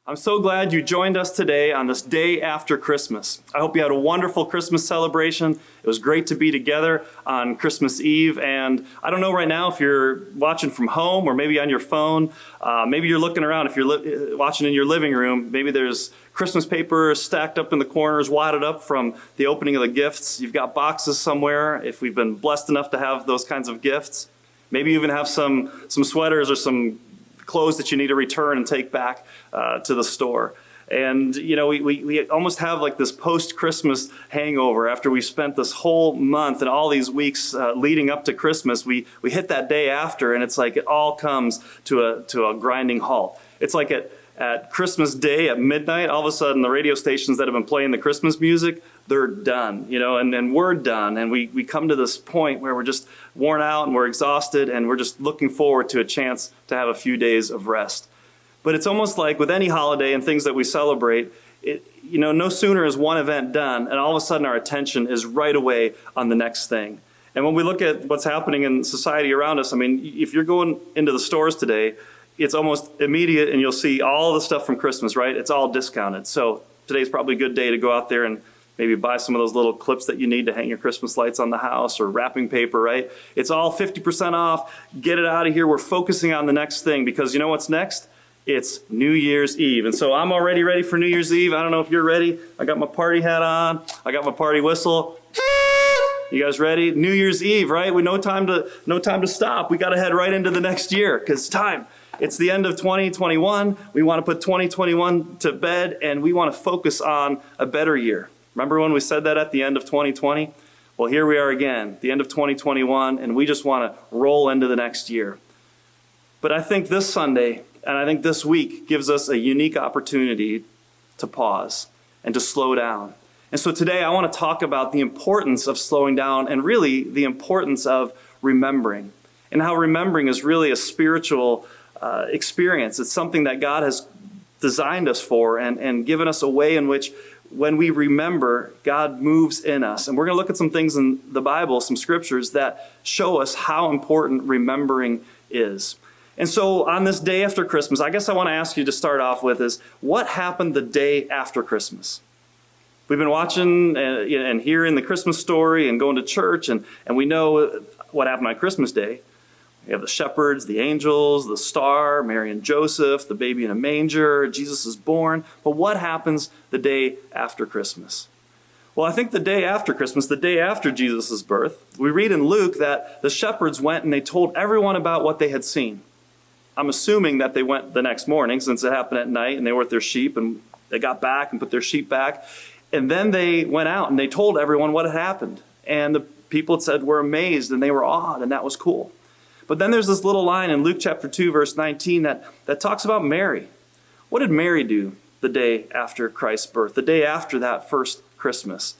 I'm so glad you joined us today on this day after Christmas. I hope you had a wonderful Christmas celebration. It was great to be together on Christmas Eve. And I don't know right now if you're watching from home or maybe on your phone. Maybe you're looking around. If you're watching in your living room, maybe there's Christmas paper stacked up in the corners, wadded up from the opening of the gifts. You've got boxes somewhere if we've been blessed enough to have those kinds of gifts. Maybe you even have some sweaters or some clothes that you need to return and take back to the store. And, you know, we almost have like this post-Christmas hangover after we spent this whole month and all these weeks leading up to Christmas. We hit that day after, and it's like it all comes to a grinding halt. It's like at Christmas Day at midnight, all of a sudden the radio stations that have been playing the Christmas music, they're done, you know, and we're done. And we come to this point where we're just worn out and we're exhausted and we're just looking forward to a chance to have a few days of rest. But it's almost like with any holiday and things that we celebrate, no sooner is one event done and all of a sudden our attention is right away on the next thing. And when we look at what's happening in society around us, I mean, if you're going into the stores today, it's almost immediate and you'll see all the stuff from Christmas, right? It's all discounted. So today's probably a good day to go out there and maybe buy some of those little clips that you need to hang your Christmas lights on the house or wrapping paper, right? It's all 50% off. Get it out of here. We're focusing on the next thing because you know what's next? It's New Year's Eve. And so I'm already ready for New Year's Eve. I don't know if you're ready. I got my party hat on. I got my party whistle. You guys ready? New Year's Eve, right? No time to stop. We got to head right into the next year because time. It's the end of 2021. We want to put 2021 to bed and we want to focus on a better year. Remember when we said that at the end of 2020? Well, here we are again, the end of 2021, and we just want to roll into the next year. But I think this Sunday, and I think this week, gives us a unique opportunity to pause and to slow down. And so today I want to talk about the importance of slowing down and really the importance of remembering, and how remembering is really a spiritual experience. It's something that God has designed us for and given us a way in which when we remember, God moves in us. And we're going to look at some things in the Bible, some scriptures that show us how important remembering is. And so on this day after Christmas, I guess I want to ask you to start off with is, what happened the day after Christmas? We've been watching and hearing the Christmas story and going to church, and we know what happened on Christmas Day. We have the shepherds, the angels, the star, Mary and Joseph, the baby in a manger, Jesus is born. But what happens the day after Christmas? Well, I think the day after Christmas, the day after Jesus' birth, we read in Luke that the shepherds went and they told everyone about what they had seen. I'm assuming that they went the next morning since it happened at night and they were with their sheep and they got back and put their sheep back. And then they went out and they told everyone what had happened. And the people said were amazed and they were awed, and that was cool. But then there's this little line in Luke chapter 2, verse 19 that talks about Mary. What did Mary do the day after Christ's birth, the day after that first Christmas?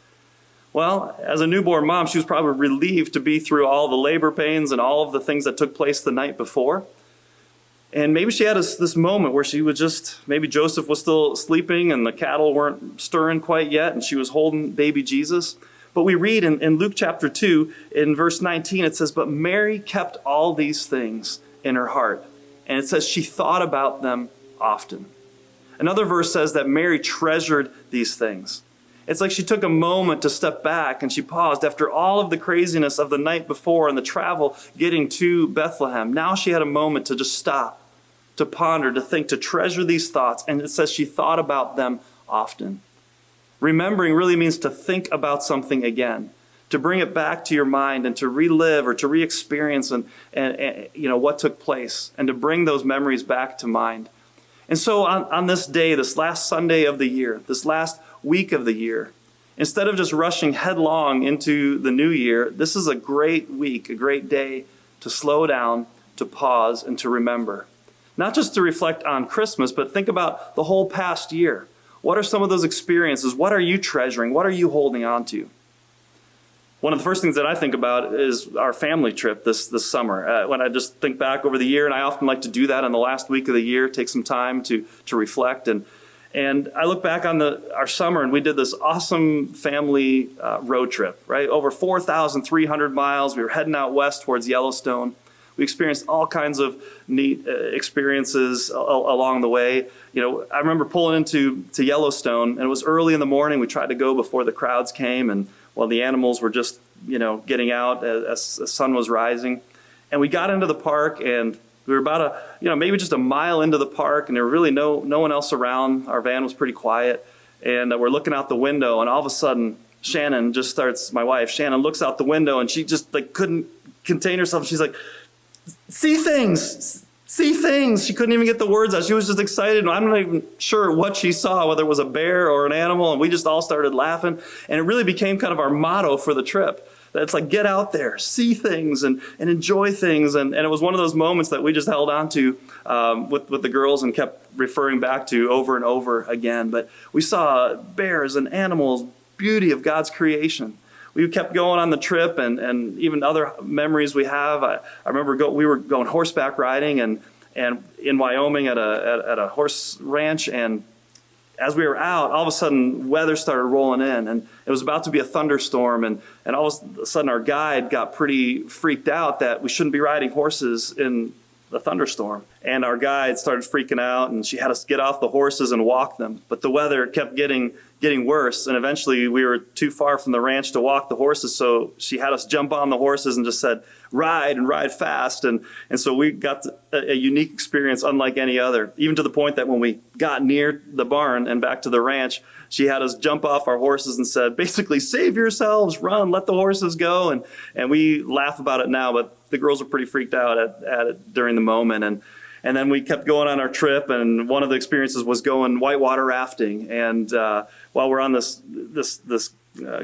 Well, as a newborn mom, she was probably relieved to be through all the labor pains and all of the things that took place the night before. And maybe she had this moment where she was maybe Joseph was still sleeping and the cattle weren't stirring quite yet, and she was holding baby Jesus. But we read in Luke chapter 2, in verse 19, it says, "But Mary kept all these things in her heart." And it says she thought about them often. Another verse says that Mary treasured these things. It's like she took a moment to step back and she paused after all of the craziness of the night before and the travel getting to Bethlehem. Now she had a moment to just stop, to ponder, to think, to treasure these thoughts. And it says she thought about them often. Remembering really means to think about something again, to bring it back to your mind and to relive or to re-experience and what took place and to bring those memories back to mind. And so on this day, this last Sunday of the year, this last week of the year, instead of just rushing headlong into the new year, this is a great week, a great day to slow down, to pause, and to remember. Not just to reflect on Christmas, but think about the whole past year. What are some of those experiences? What are you treasuring? What are you holding on to? One of the first things that I think about is our family trip this summer. When I just think back over the year, and I often like to do that in the last week of the year, take some time to reflect. And I look back on our summer, and we did this awesome family road trip, right? Over 4,300 miles. We were heading out west towards Yellowstone. We experienced all kinds of neat experiences along the way. I remember pulling into Yellowstone, and it was early in the morning. We tried to go before the crowds came, and while the animals were just, getting out as the sun was rising. And we got into the park, and we were about maybe just a mile into the park, and there were really no one else around. Our van was pretty quiet, and we're looking out the window, and all of a sudden, my wife, Shannon, looks out the window, and she just couldn't contain herself. She's like, see things. She couldn't even get the words out. She was just excited. And I'm not even sure what she saw, whether it was a bear or an animal. And we just all started laughing. And it really became kind of our motto for the trip. It's like, get out there, see things, and enjoy things. And it was one of those moments that we just held on to with the girls and kept referring back to over and over again. But we saw bears and animals, beauty of God's creation. We kept going on the trip, and even other memories we have. I remember we were going horseback riding and in Wyoming at a horse ranch, and as we were out, all of a sudden weather started rolling in, and it was about to be a thunderstorm, and all of a sudden our guide got pretty freaked out that we shouldn't be riding horses in the thunderstorm. And our guide started freaking out, and she had us get off the horses and walk them. But the weather kept getting worse, and eventually we were too far from the ranch to walk the horses, so she had us jump on the horses and just said, ride and ride fast. And so we got a unique experience unlike any other, even to the point that when we got near the barn and back to the ranch, she had us jump off our horses and said, basically, save yourselves, run, let the horses go. And we laugh about it now, but the girls were pretty freaked out at it during the moment. And then we kept going on our trip, and one of the experiences was going whitewater rafting. And while we're on this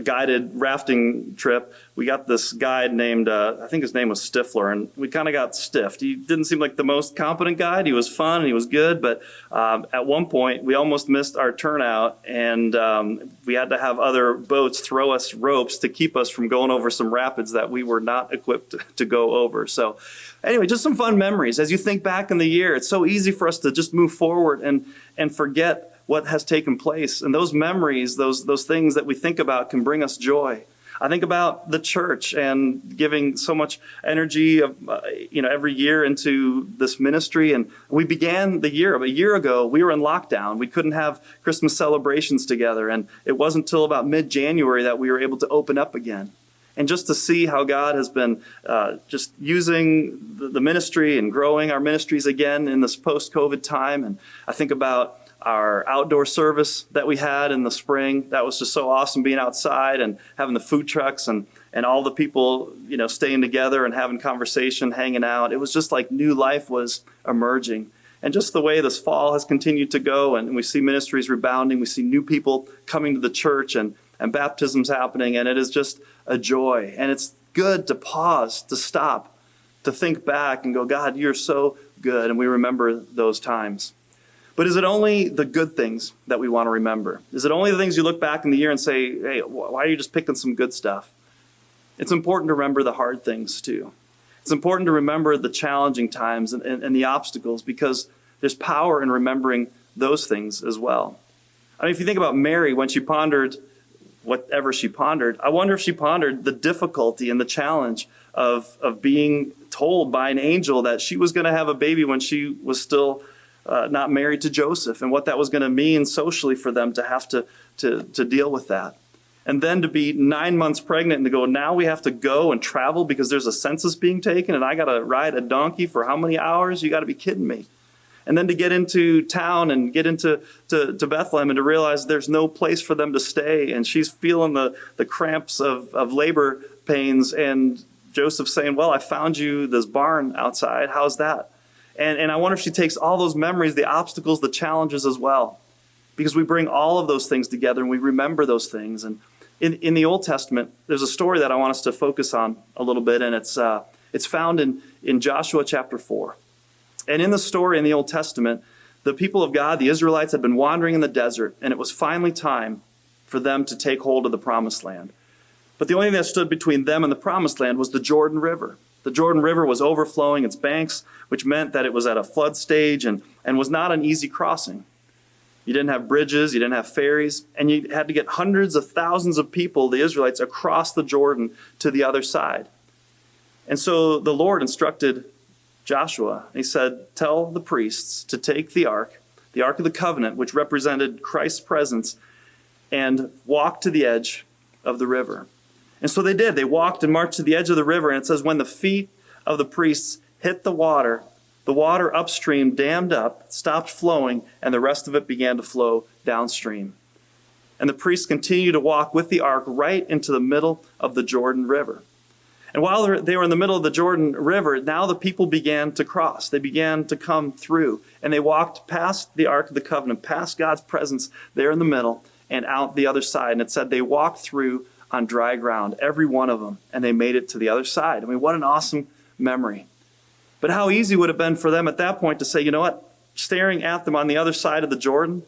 guided rafting trip, we got this guide named, I think his name was Stifler, and we kind of got stiffed. He didn't seem like the most competent guide. He was fun and he was good, but at one point we almost missed our turnout, and we had to have other boats throw us ropes to keep us from going over some rapids that we were not equipped to go over. So anyway, just some fun memories. As you think back in the year, it's so easy for us to just move forward and forget what has taken place. And those memories, those things that we think about can bring us joy. I think about the church and giving so much energy every year into this ministry. And we began the year. A year ago, we were in lockdown. We couldn't have Christmas celebrations together. And it wasn't until about mid-January that we were able to open up again. And just to see how God has been just using the ministry and growing our ministries again in this post-COVID time. And I think about our outdoor service that we had in the spring. That was just so awesome, being outside and having the food trucks and all the people, staying together and having conversation, hanging out. It was just like new life was emerging. And just the way this fall has continued to go, and we see ministries rebounding, we see new people coming to the church and baptisms happening, and it is just a joy. And it's good to pause, to stop, to think back and go, God, you're so good, and we remember those times. But is it only the good things that we want to remember? Is it only the things you look back in the year and say, hey, why are you just picking some good stuff? It's important to remember the hard things too. It's important to remember the challenging times and the obstacles, because there's power in remembering those things as well. I mean, if you think about Mary, when she pondered whatever she pondered, I wonder if she pondered the difficulty and the challenge of being told by an angel that she was going to have a baby when she was still not married to Joseph, and what that was going to mean socially for them to have to deal with that. And then to be 9 months pregnant and to go, now we have to go and travel because there's a census being taken and I got to ride a donkey for how many hours? You got to be kidding me. And then to get into town and get into to Bethlehem and to realize there's no place for them to stay. And she's feeling the cramps of labor pains, and Joseph saying, well, I found you this barn outside. How's that? And I wonder if she takes all those memories, the obstacles, the challenges as well, because we bring all of those things together and we remember those things. And in the Old Testament, there's a story that I want us to focus on a little bit, and it's found in Joshua chapter 4. And in the story in the Old Testament, the people of God, the Israelites, had been wandering in the desert, and it was finally time for them to take hold of the Promised Land. But the only thing that stood between them and the Promised Land was the Jordan River. The Jordan River was overflowing its banks, which meant that it was at a flood stage and was not an easy crossing. You didn't have bridges, you didn't have ferries, and you had to get hundreds of thousands of people, the Israelites, across the Jordan to the other side. And so the Lord instructed Joshua. He said, tell the priests to take the Ark of the Covenant, which represented Christ's presence, and walk to the edge of the river. And so they did. They walked and marched to the edge of the river, and it says when the feet of the priests hit the water upstream dammed up, stopped flowing, and the rest of it began to flow downstream. And the priests continued to walk with the ark right into the middle of the Jordan River. And while they were in the middle of the Jordan River, now the people began to cross. They began to come through. And they walked past the Ark of the Covenant, past God's presence there in the middle, and out the other side. And it said they walked through on dry ground, every one of them, and they made it to the other side. I mean, what an awesome memory. But how easy would it have been for them at that point to say, you know what, staring at them on the other side of the Jordan,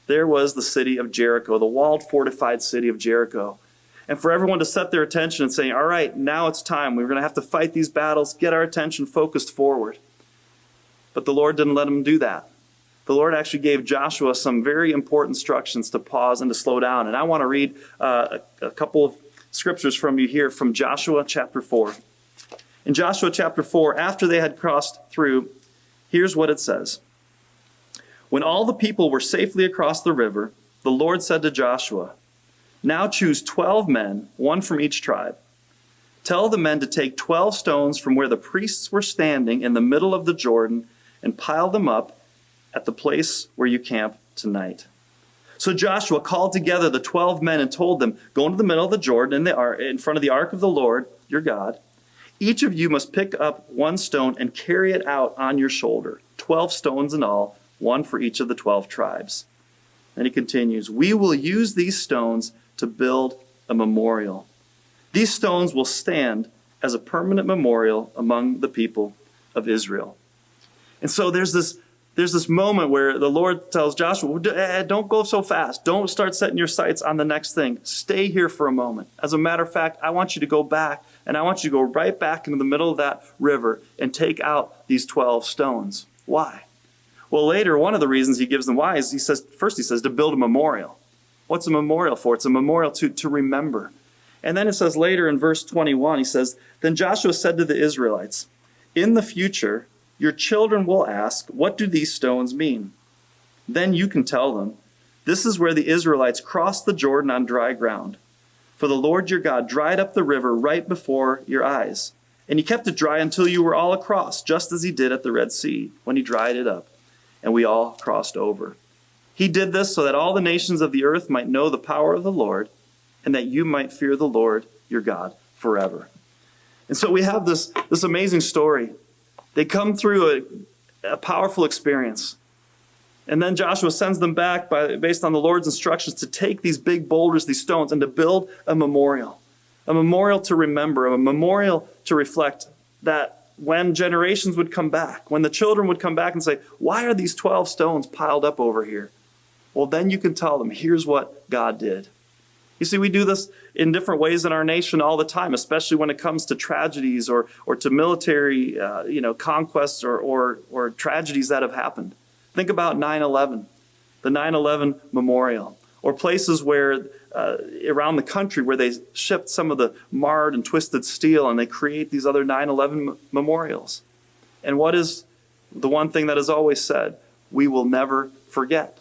there was the city of Jericho, the walled, fortified city of Jericho. And for everyone to set their attention and say, all right, now it's time. We're going to have to fight these battles, get our attention focused forward. But the Lord didn't let them do that. The Lord actually gave Joshua some very important instructions to pause and to slow down. And I want to read a couple of scriptures from you here from Joshua chapter 4. In Joshua chapter 4, after they had crossed through, here's what it says. When all the people were safely across the river, the Lord said to Joshua, now choose 12 men, one from each tribe. Tell the men to take 12 stones from where the priests were standing in the middle of the Jordan and pile them up at the place where you camp tonight. So Joshua called together the 12 men and told them, go into the middle of the Jordan in front of the ark of the Lord, your God. Each of you must pick up one stone and carry it out on your shoulder, 12 stones in all, one for each of the 12 tribes. Then he continues, we will use these stones to build a memorial. These stones will stand as a permanent memorial among the people of Israel. And so there's this moment where the Lord tells Joshua, don't go so fast. Don't start setting your sights on the next thing. Stay here for a moment. As a matter of fact, I want you to go back, and I want you to go right back into the middle of that river and take out these 12 stones. Why? Well, later, one of the reasons he gives them why is he says to build a memorial. What's a memorial for? It's a memorial to remember. And then it says later in verse 21, he says, then Joshua said to the Israelites, in the future, your children will ask, what do these stones mean? Then you can tell them, this is where the Israelites crossed the Jordan on dry ground. For the Lord your God dried up the river right before your eyes. And he kept it dry until you were all across, just as he did at the Red Sea, when he dried it up. And we all crossed over. He did this so that all the nations of the earth might know the power of the Lord, and that you might fear the Lord your God forever. And so we have this amazing story. They come through a powerful experience. And then Joshua sends them back based on the Lord's instructions to take these big boulders, these stones, and to build a memorial to remember, a memorial to reflect that when generations would come back, when the children would come back and say, why are these 12 stones piled up over here? Well, then you can tell them, here's what God did. You see, we do this in different ways in our nation all the time, especially when it comes to tragedies or to military conquests or tragedies that have happened. Think about 9/11, the 9/11 memorial, or places where around the country where they shipped some of the marred and twisted steel and they create these other 9/11 memorials. And what is the one thing that is always said? We will never forget.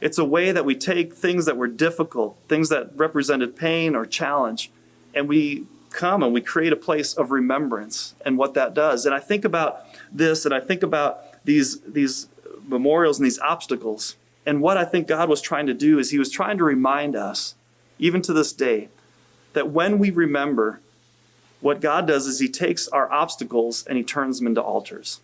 It's a way that we take things that were difficult, things that represented pain or challenge, and we come and we create a place of remembrance and what that does. And I think about this, and I think about these memorials and these obstacles. And what I think God was trying to do is he was trying to remind us, even to this day, that when we remember, what God does is he takes our obstacles and he turns them into altars.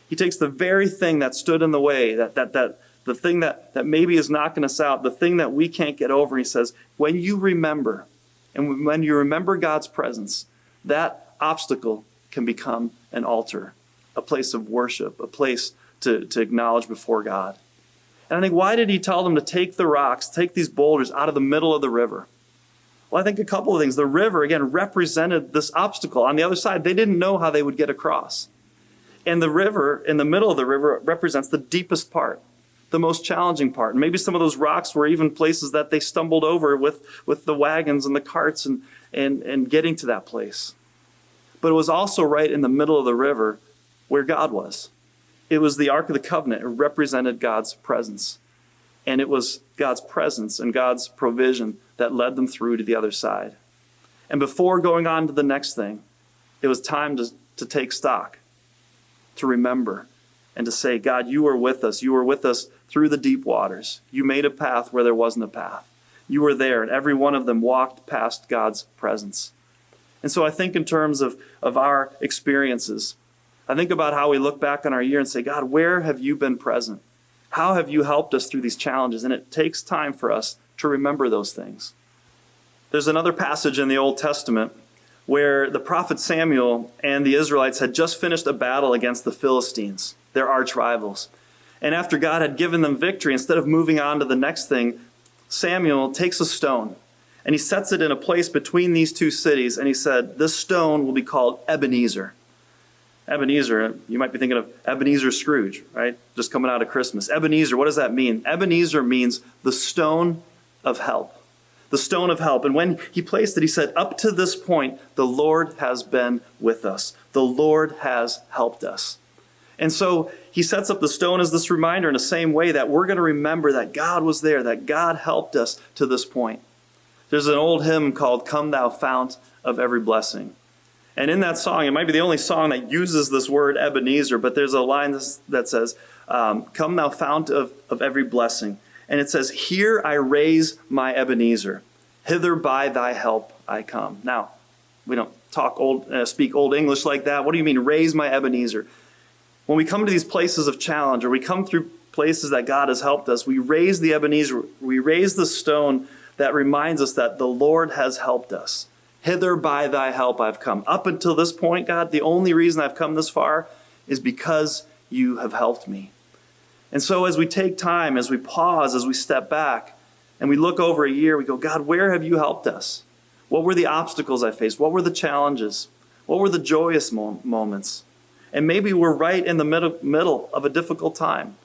He takes the very thing that stood in the way, the thing that maybe is knocking us out, the thing that we can't get over. He says, when you remember, and when you remember God's presence, that obstacle can become an altar, a place of worship, a place to acknowledge before God. And I think, why did he tell them to take the rocks, take these boulders out of the middle of the river? Well, I think a couple of things. The river, again, represented this obstacle. On the other side, they didn't know how they would get across. And the river, in the middle of the river, represents the deepest part, the most challenging part. And maybe some of those rocks were even places that they stumbled over with the wagons and the carts and getting to that place. But it was also right in the middle of the river where God was. It was the Ark of the Covenant. It represented God's presence. And it was God's presence and God's provision that led them through to the other side. And before going on to the next thing, it was time to take stock, to remember, and to say, God, you were with us. You were with us through the deep waters. You made a path where there wasn't a path. You were there, and every one of them walked past God's presence. And so I think in terms of our experiences, I think about how we look back on our year and say, God, where have you been present? How have you helped us through these challenges? And it takes time for us to remember those things. There's another passage in the Old Testament where the prophet Samuel and the Israelites had just finished a battle against the Philistines, their arch rivals. And after God had given them victory, instead of moving on to the next thing, Samuel takes a stone and he sets it in a place between these two cities. And he said, this stone will be called Ebenezer. Ebenezer, you might be thinking of Ebenezer Scrooge, right? Just coming out of Christmas. Ebenezer, what does that mean? Ebenezer means the stone of help. The stone of help. And when he placed it, he said, up to this point, the Lord has been with us. The Lord has helped us. And so he sets up the stone as this reminder in the same way that we're going to remember that God was there, that God helped us to this point. There's an old hymn called Come Thou Fount of Every Blessing. And in that song, it might be the only song that uses this word Ebenezer, but there's a line that says, Come Thou Fount of Every Blessing. And it says, here I raise my Ebenezer. Hither by thy help I come. Now, we don't speak Old English like that. What do you mean, raise my Ebenezer? When we come to these places of challenge, or we come through places that God has helped us, we raise the Ebenezer. We raise the stone that reminds us that the Lord has helped us. Hither by thy help I've come. Up until this point, God, the only reason I've come this far is because you have helped me. And so as we take time, as we pause, as we step back, and we look over a year, we go, God, where have you helped us? What were the obstacles I faced? What were the challenges? What were the joyous moments? And maybe we're right in the middle of a difficult time.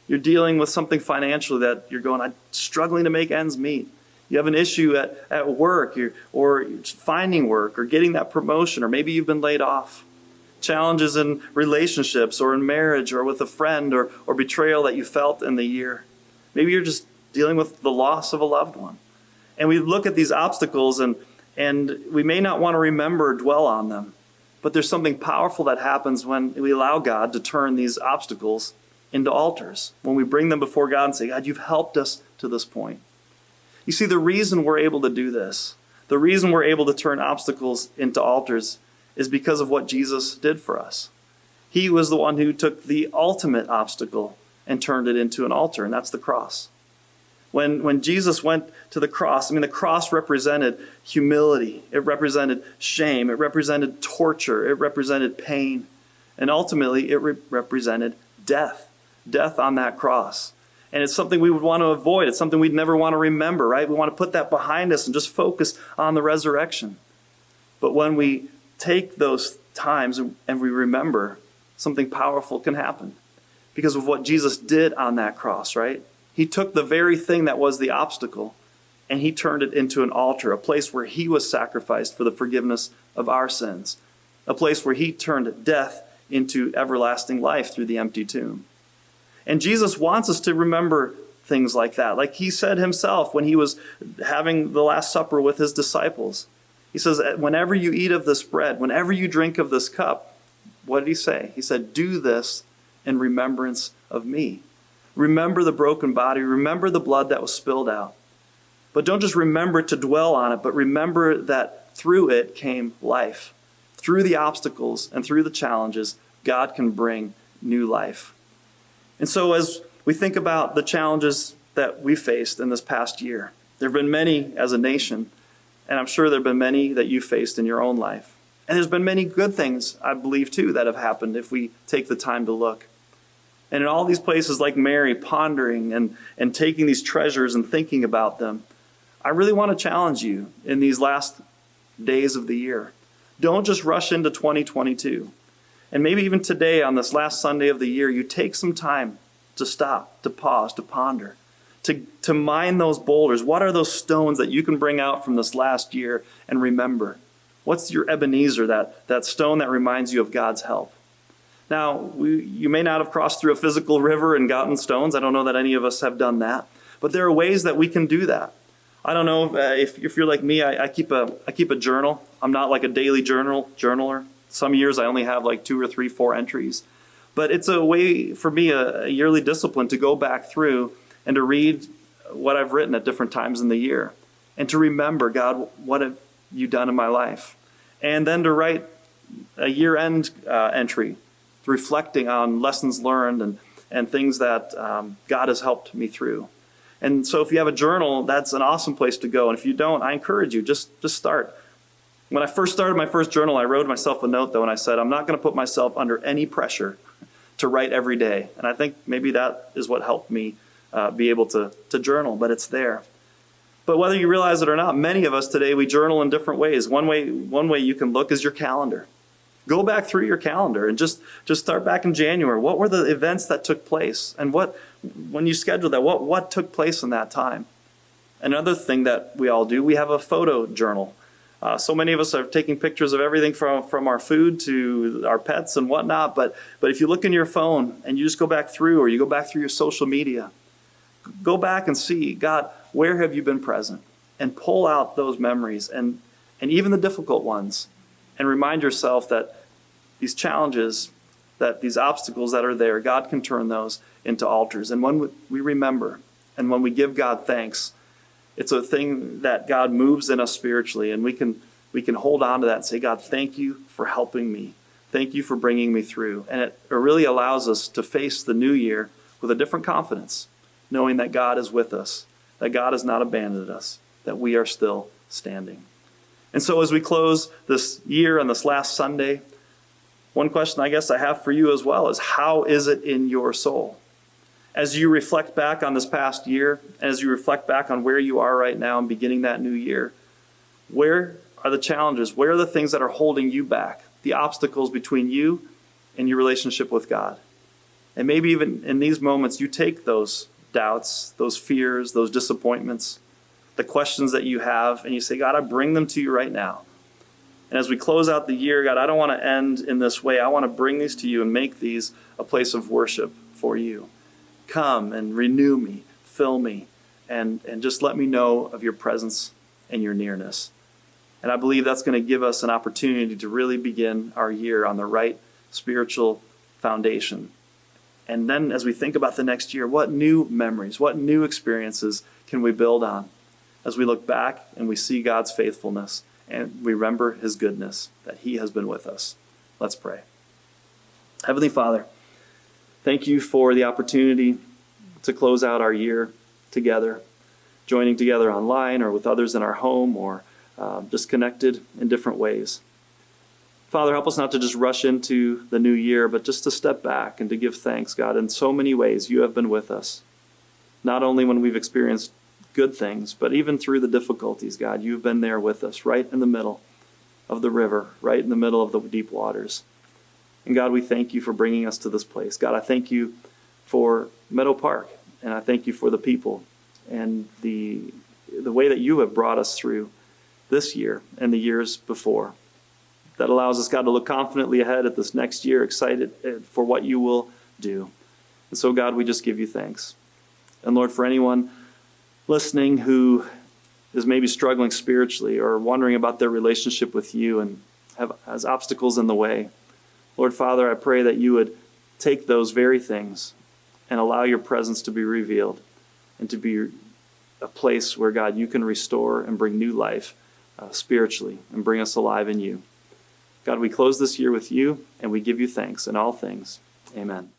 You're dealing with something financially that you're going, I'm struggling to make ends meet. You have an issue at work, or you're finding work, or getting that promotion, or maybe you've been laid off. Challenges in relationships, or in marriage, or with a friend, or betrayal that you felt in the year. Maybe you're just dealing with the loss of a loved one. And we look at these obstacles, and we may not want to remember or dwell on them. But there's something powerful that happens when we allow God to turn these obstacles into altars. When we bring them before God and say, God, you've helped us to this point. You see, the reason we're able to do this, the reason we're able to turn obstacles into altars, is because of what Jesus did for us. He was the one who took the ultimate obstacle and turned it into an altar, and that's the cross. When Jesus went to the cross, the cross represented humility. It represented shame. It represented torture. It represented pain. And ultimately, it represented death. Death on that cross. And it's something we would want to avoid. It's something we'd never want to remember, right? We want to put that behind us and just focus on the resurrection. But when we take those times and we remember, something powerful can happen because of what Jesus did on that cross, right? He took the very thing that was the obstacle and he turned it into an altar, a place where he was sacrificed for the forgiveness of our sins, a place where he turned death into everlasting life through the empty tomb. And Jesus wants us to remember things like that. Like he said himself when he was having the Last Supper with his disciples. He says, whenever you eat of this bread, whenever you drink of this cup, what did he say? He said, do this in remembrance of me. Remember the broken body. Remember the blood that was spilled out. But don't just remember to dwell on it, but remember that through it came life. Through the obstacles and through the challenges, God can bring new life. And so as we think about the challenges that we faced in this past year, there have been many as a nation, and I'm sure there have been many that you faced in your own life. And there's been many good things, I believe, too, that have happened if we take the time to look. And in all these places like Mary, pondering and taking these treasures and thinking about them, I really want to challenge you in these last days of the year. Don't just rush into 2022. And maybe even today on this last Sunday of the year, you take some time to stop, to pause, to ponder, to mine those boulders. What are those stones that you can bring out from this last year and remember? What's your Ebenezer, that stone that reminds you of God's help? Now, you may not have crossed through a physical river and gotten stones. I don't know that any of us have done that. But there are ways that we can do that. I don't know if you're like me. I keep a journal. I'm not like a daily journaler. Some years I only have like 2 or 3, 4 entries. But it's a way for me, a yearly discipline, to go back through and to read what I've written at different times in the year. And to remember, God, what have you done in my life? And then to write a year-end entry, reflecting on lessons learned and things that God has helped me through. And so if you have a journal, that's an awesome place to go. And if you don't, I encourage you, just start. When I first started my first journal, I wrote myself a note, though, and I said, I'm not going to put myself under any pressure to write every day. And I think maybe that is what helped me be able to journal, but it's there. But whether you realize it or not, many of us today, we journal in different ways. One way you can look is your calendar. Go back through your calendar and just start back in January. What were the events that took place? And when you schedule that, what took place in that time? Another thing that we all do, we have a photo journal. So many of us are taking pictures of everything from our food to our pets and whatnot. But if you look in your phone and you just go back through, or you go back through your social media, go back and see, God, where have you been present? And pull out those memories and even the difficult ones. And remind yourself that these challenges, that these obstacles that are there, God can turn those into altars. And when we remember and when we give God thanks, it's a thing that God moves in us spiritually. And we can hold on to that and say, God, thank you for helping me. Thank you for bringing me through. And it really allows us to face the new year with a different confidence, knowing that God is with us, that God has not abandoned us, that we are still standing. And so as we close this year on this last Sunday, one question I guess I have for you as well is, how is it in your soul? As you reflect back on this past year, as you reflect back on where you are right now and beginning that new year, where are the challenges? Where are the things that are holding you back? The obstacles between you and your relationship with God? And maybe even in these moments, you take those doubts, those fears, those disappointments, the questions that you have, and you say, God, I bring them to you right now. And as we close out the year, God, I don't want to end in this way. I want to bring these to you and make these a place of worship for you. Come and renew me, fill me, and just let me know of your presence and your nearness. And I believe that's going to give us an opportunity to really begin our year on the right spiritual foundation. And then as we think about the next year, what new memories, what new experiences can we build on as we look back and we see God's faithfulness and we remember his goodness, that he has been with us. Let's pray. Heavenly Father, thank you for the opportunity to close out our year together, joining together online or with others in our home, or just connected in different ways. Father, help us not to just rush into the new year, but just to step back and to give thanks, God. In so many ways, you have been with us. Not only when we've experienced good things, but even through the difficulties, God, you've been there with us, right in the middle of the river, right in the middle of the deep waters. And God, we thank you for bringing us to this place. God, I thank you for Meadow Park, and I thank you for the people and the way that you have brought us through this year and the years before. That allows us, God, to look confidently ahead at this next year, excited for what you will do. And so, God, we just give you thanks. And Lord, for anyone listening who is maybe struggling spiritually or wondering about their relationship with you and has obstacles in the way, Lord Father, I pray that you would take those very things and allow your presence to be revealed and to be a place where, God, you can restore and bring new life spiritually and bring us alive in you. God, we close this year with you, and we give you thanks in all things. Amen.